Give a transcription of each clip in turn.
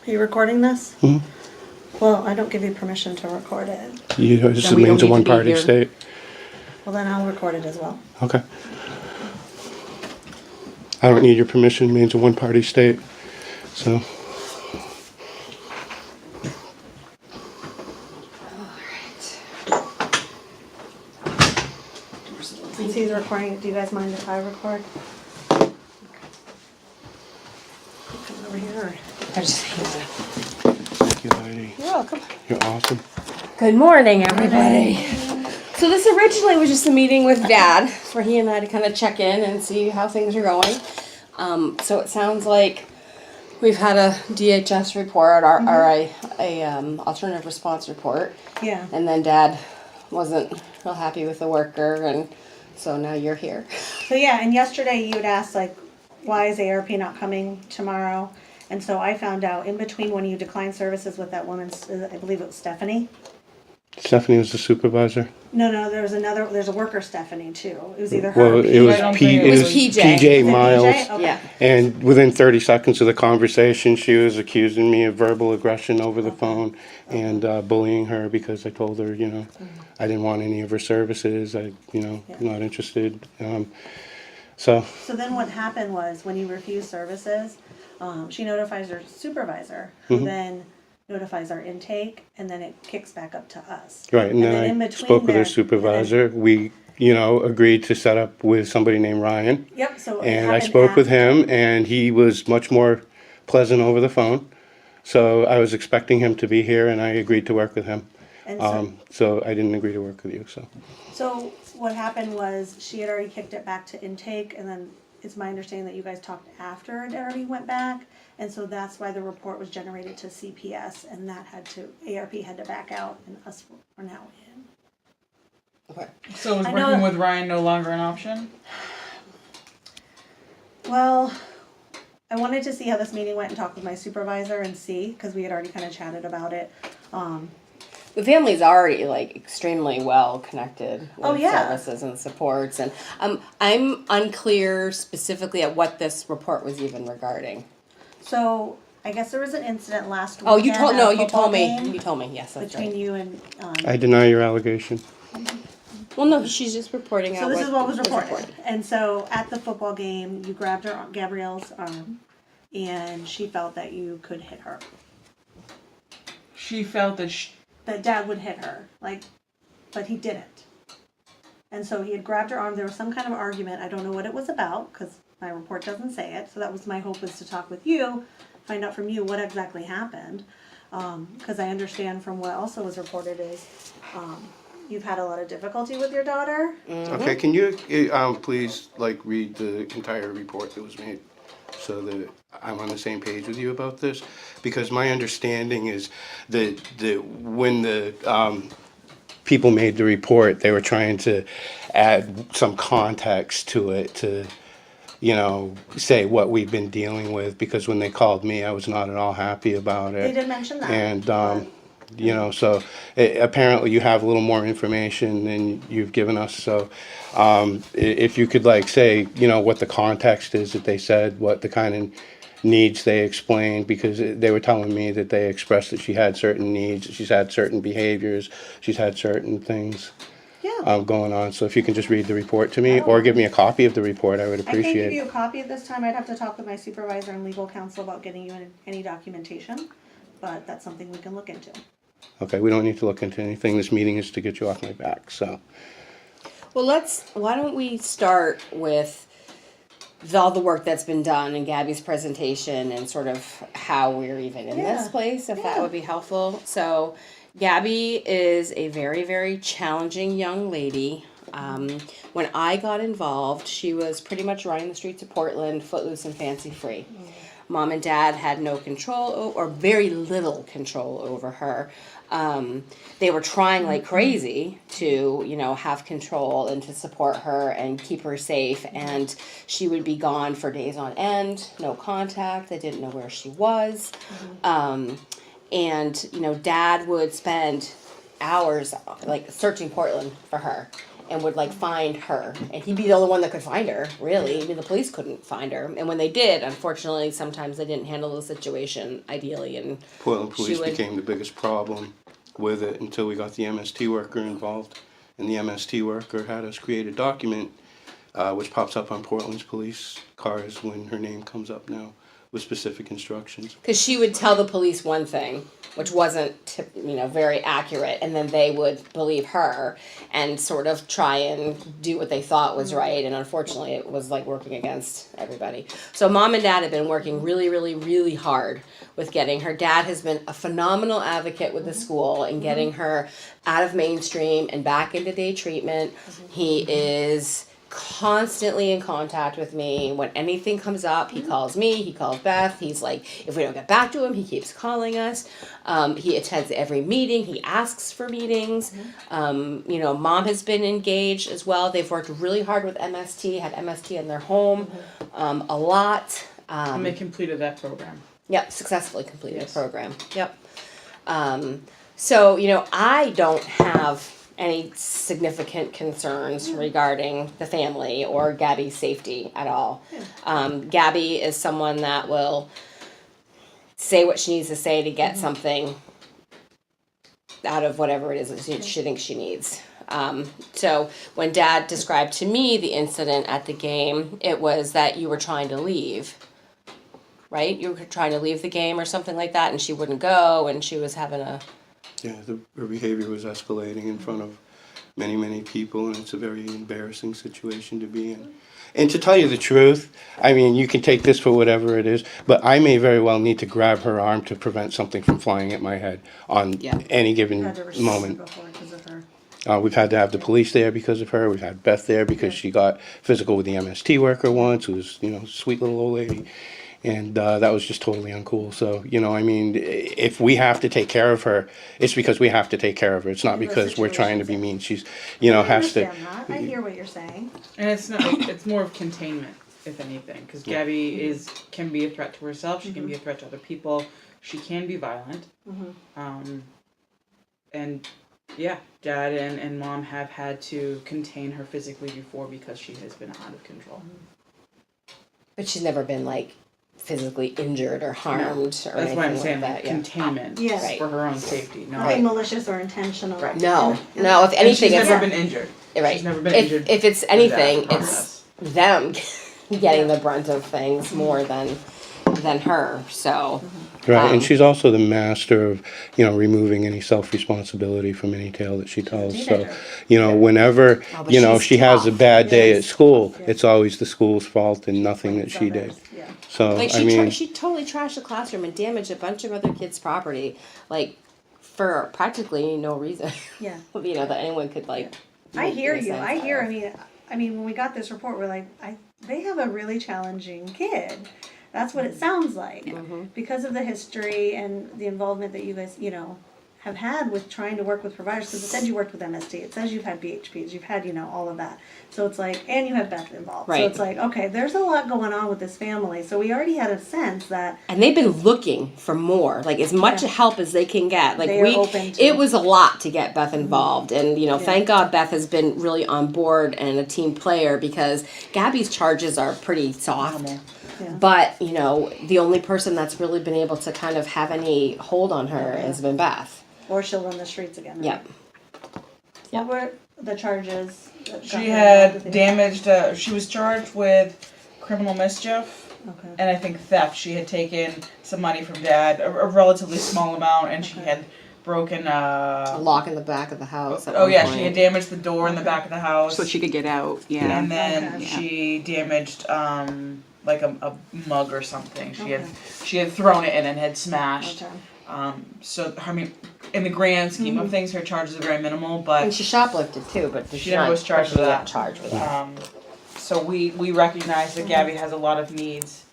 Are you recording this? Mhm. Well, I don't give you permission to record it. This Then we don't means a need to be one-party here. state. Well, then I'll record it as well. Okay. I don't need your permission. It means a one-party state. So, Since he's recording it, do you guys mind if I record? Come over here. I just thank you, Heidi. You're welcome. You're awesome. Good morning, everybody. So this originally was just a meeting with Dad, for he and I to kind of check in and see how things are going. So it sounds like we've had a DHS report, or alternative response report, Yeah. and then Dad wasn't real happy with the worker, and so now you're here. So yeah, and yesterday you had asked like, why is ARP not coming tomorrow? And so I found out in between when you declined services with that woman, I believe it was Stephanie. Stephanie was the supervisor. No, there's a worker Stephanie too. It was either her Well, or it was PJ. P. It was PJ. PJ Was it Miles. PJ? Okay. Yeah. And within 30 seconds of the conversation, she was accusing me of verbal aggression over the phone and bullying her because I told her, I didn't want any of her services. Not interested. So So then what happened was when you refuse services, she notifies her supervisor, who then notifies our intake, and then it kicks back up to us. right, and then then in I between spoke with there- her supervisor. We, agreed to set up with somebody named Ryan. Yep, so it And I happened spoke with after. him, and he was much more pleasant over the phone. So I was expecting him to be here, and I agreed to work with him. And So I didn't agree to work with you. so what happened was she had already kicked it back to intake, and then it's my understanding that you guys talked after it already went back. And so that's why the report was generated to CPS, and that ARP had to back out, and us are now in. Okay. So is I know working that- with Ryan no longer an option? Well, I wanted to see how this meeting went and talk with my supervisor and see, because we had already kind of chatted about it. The family's already extremely well connected with Oh, yeah. services and supports, and I'm unclear specifically at what this report was even regarding. So I guess there was an incident last weekend. Oh, you told at a you football told me. game You told me. Yes, that's between right. you and. I deny your allegation. Well, no, she's just reporting So out. this is what was reported. And so at the football game, you grabbed Gabrielle's arm, and she felt that you could hit her. She felt that That Dad would hit her, but he didn't. And so he had grabbed her arm. There was some kind of argument. I don't know what it was about because my report doesn't say it. So that was my hope, was to talk with you, find out from you what exactly happened. Because I understand from what also was reported is you've had a lot of difficulty with your daughter. Okay, can you please read the entire report that was made so that I'm on the same page with you about this? Because my understanding is that when the people made the report, they were trying to add some context to it to say what we've been dealing with, because when they called me, I was not at all happy about it. They did mention that. And so apparently you have a little more information than you've given us. So if you could say, what the context is that they said, what the kind of needs they explained, because they were telling me that they expressed that she had certain needs, she's had certain behaviors, she's had certain things going on. So if you can just read the report to me or give me a copy of the report, I would I can appreciate give you it. a copy at this time. I'd have to talk with my supervisor and legal counsel about getting you any documentation, but that's something we can look into. Okay, we don't need to look into anything. This meeting is to get you off my back, so. Well, why don't we start with all the work that's been done and Gabby's presentation and sort of how we're even in this place, if that would be helpful. So Gabby is a very, very challenging young lady. When I got involved, she was pretty much running the streets of Portland, footloose and fancy free. Mom and Dad had no control or very little control over her. They were trying like crazy to, have control and to support her and keep her safe. And she would be gone for days on end, no contact. They didn't know where she was. And Dad would spend hours searching Portland for her. and would like find her, and he'd be the only one that could find her, really. I mean, the police couldn't find her, and when they did, unfortunately, sometimes they didn't handle the situation ideally, and Portland police would- became the biggest problem with it until we got the MST worker involved. And the MST worker had us create a document, which pops up on Portland's police cars when her name comes up now, with specific instructions. because she would tell the police one thing, which wasn't, very accurate, and then they would believe her and sort of try and do what they thought was right. And unfortunately, it was like working against everybody. So mom and dad have been working really, really, really hard with getting her. Dad has been a phenomenal advocate with the school and getting her out of mainstream and back into day treatment. He is constantly in contact with me. When anything comes up, he calls me, he calls Beth. He's like, if we don't get back to him, he keeps calling us. He attends every meeting, he asks for meetings. Mom has been engaged as well. They've worked really hard with MST, had MST in their home a lot. And they completed that program. Yep, successfully completed Yes. the program. Yep. So, I don't have any significant concerns regarding the family or Gabby's safety at all. Gabby is someone that will say what she needs to say to get something out of whatever it is that she thinks she needs. So when Dad described to me the incident at the game, it was that you were trying to leave. Right? You were trying to leave the game or something like that, and she wouldn't go, and she was having a... Yeah, her behavior was escalating in front of many, many people, and it's a very embarrassing situation to be in. And to tell you the truth, I mean, you can take this for whatever it is, but I may very well need to grab her arm to prevent something from flying at my head on any given Had to restrain moment. before because of her. We've had to have the police there because of her. We've had Beth there because she got physical with the MST worker once, who was, sweet little old lady. And that was just totally uncool. So, if we have to take care of her, it's because we have to take care of her. It's not In the because we're trying to be situations. mean. She's, I has to. understand that. I hear what you're saying. And it's more of containment, if anything, because Gabby can be a threat to herself. She can be a threat to other people. She can be violent. And yeah, Dad and Mom have had to contain her physically before because she has been out of control. But she's never been, like, physically injured or harmed or That's anything why I'm like saying that. containment Yes. Right. for her own safety. No, Nothing malicious or intentional. Right. No, And- no, if and anything, she's it's... never been injured. Right. She's never been if, injured. if it's through anything, that it's them getting the brunt of things more than her. So Right, and she's also the master of, removing any self-responsibility from any tale that she tells. So, whenever, Oh, but she's she has a tough. bad day at Yes. school, Yes. it's always the school's fault and nothing that she did. Yeah. So, like I mean, she totally trashed the classroom and damaged a bunch of other kids' property, like for practically no reason. Yeah. That anyone could like. I make hear any you. sense I out hear. of. I mean, when we got this report, we're like, they have a really challenging kid. That's what it sounds like because of the history and the involvement that you guys, have had with trying to work with providers. Because it said you worked with MST. It says you've had BHPs. You've had, all of that. So it's like, and you have Beth involved. Right. So it's like, okay, there's a lot going on with this family. So we already had a sense that And they've been looking for more, like as much Yeah. help as they can get. Like They are open to- it was a lot to get Beth involved, and thank God Beth has been really on board and a team player because Gabby's charges are pretty soft. Normal. Yeah. But the only person that's really been able to kind of have any hold on her has been Beth. or she'll run the streets again. right? Yep. What were the charges? that got She her had involved with damaged. She was charged with criminal mischief Okay. and I think theft. She had taken some money from Dad, a relatively small amount, and she had broken. A lock in the back of the house. At Oh one yeah, point. she had damaged the door in the back of the house. So she could get out, yeah. And then Okay. she damaged like a mug or something. She Okay. had thrown it in and had smashed. Okay. So I mean, in the grand scheme of things, her charges are very minimal, And but she shoplifted too, but She never was charged with that. Charged with that. so we recognize that Gabby has a lot of needs.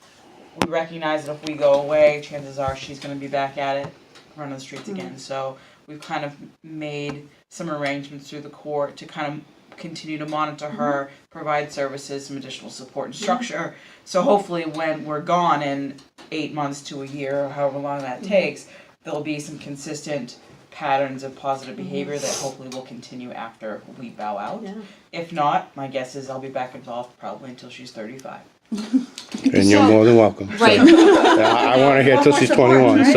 We recognize that if we go away, chances are she's going to be back at it, running the streets again. So we've kind of made some arrangements through the court to kind of continue to monitor her, provide services, some additional support and structure. So hopefully when we're gone in 8 months to a year, or however long that takes, there'll be some consistent patterns of positive behavior that hopefully will continue after we bow out. Yeah. If not, my guess is I'll be back involved probably until she's 35. And you're more than welcome. So, Right. I want to hear till she's 21.